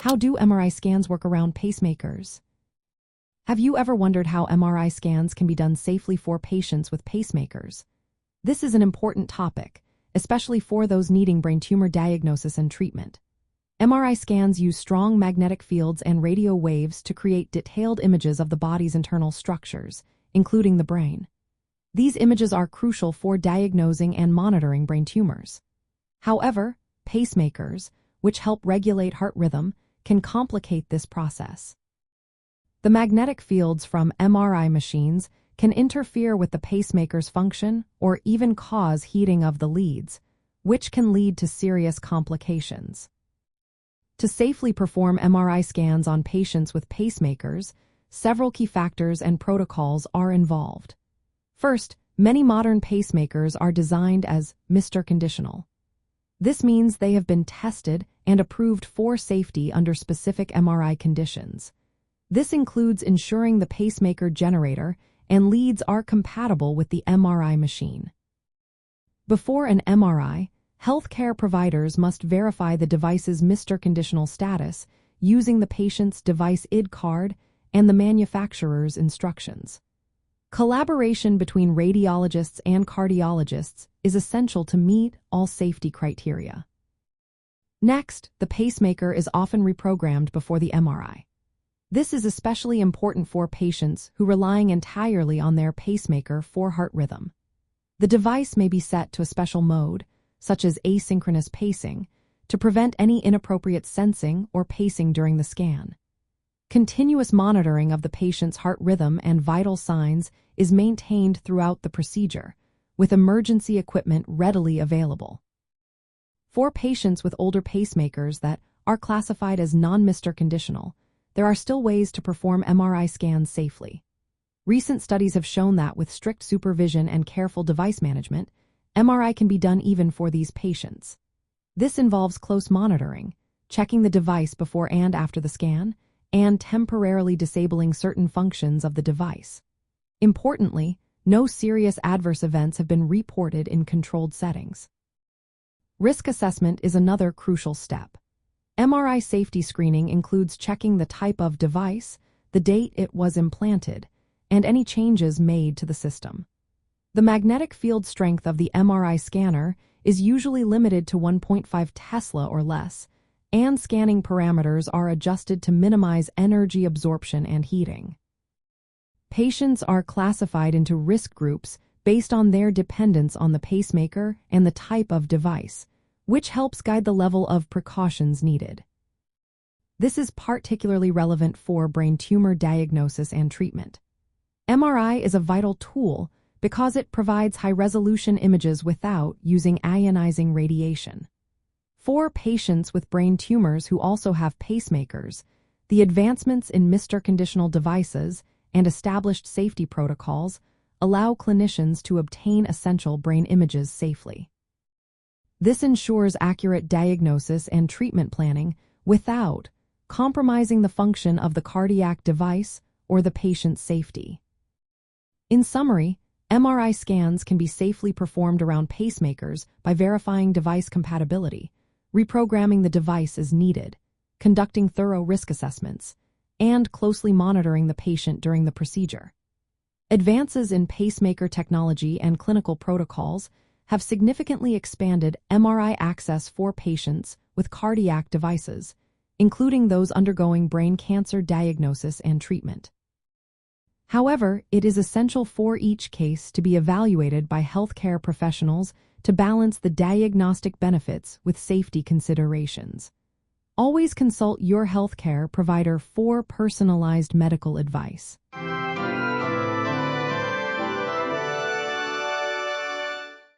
How do MRI scans work around pacemakers? Have you ever wondered how MRI scans can be done safely for patients with pacemakers? This is an important topic, especially for those needing brain tumor diagnosis and treatment. MRI scans use strong magnetic fields and radio waves to create detailed images of the body's internal structures, including the brain. These images are crucial for diagnosing and monitoring brain tumors. However, pacemakers, which help regulate heart rhythm, can complicate this process. The magnetic fields from MRI machines can interfere with the pacemaker's function or even cause heating of the leads, which can lead to serious complications. To safely perform MRI scans on patients with pacemakers, several key factors and protocols are involved. First, many modern pacemakers are designed as Mr. Conditional. This means they have been tested and approved for safety under specific MRI conditions. This includes ensuring the pacemaker generator and leads are compatible with the MRI machine. Before an MRI, healthcare providers must verify the device's Mr. Conditional status using the patient's device ID card and the manufacturer's instructions. Collaboration between radiologists and cardiologists is essential to meet all safety criteria. Next, the pacemaker is often reprogrammed before the MRI. This is especially important for patients who relying entirely on their pacemaker for heart rhythm. The device may be set to a special mode, such as asynchronous pacing, to prevent any inappropriate sensing or pacing during the scan. Continuous monitoring of the patient's heart rhythm and vital signs is maintained throughout the procedure, with emergency equipment readily available. For patients with older pacemakers that are classified as non-Mr. Conditional, there are still ways to perform MRI scans safely. Recent studies have shown that with strict supervision and careful device management, MRI can be done even for these patients. This involves close monitoring, checking the device before and after the scan, and temporarily disabling certain functions of the device. Importantly, no serious adverse events have been reported in controlled settings. Risk assessment is another crucial step. MRI safety screening includes checking the type of device, the date it was implanted, and any changes made to the system. The magnetic field strength of the MRI scanner is usually limited to 1.5 Tesla or less, and scanning parameters are adjusted to minimize energy absorption and heating. Patients are classified into risk groups based on their dependence on the pacemaker and the type of device, which helps guide the level of precautions needed. This is particularly relevant for brain tumor diagnosis and treatment. MRI is a vital tool because it provides high-resolution images without using ionizing radiation. For patients with brain tumors who also have pacemakers, the advancements in Mr. Conditional devices and established safety protocols allow clinicians to obtain essential brain images safely. This ensures accurate diagnosis and treatment planning without compromising the function of the cardiac device or the patient's safety. In summary, MRI scans can be safely performed around pacemakers by verifying device compatibility, reprogramming the device as needed, conducting thorough risk assessments, and closely monitoring the patient during the procedure. Advances in pacemaker technology and clinical protocols have significantly expanded MRI access for patients with cardiac devices, including those undergoing brain cancer diagnosis and treatment. However, it is essential for each case to be evaluated by healthcare professionals to balance the diagnostic benefits with safety considerations. Always consult your healthcare provider for personalized medical advice.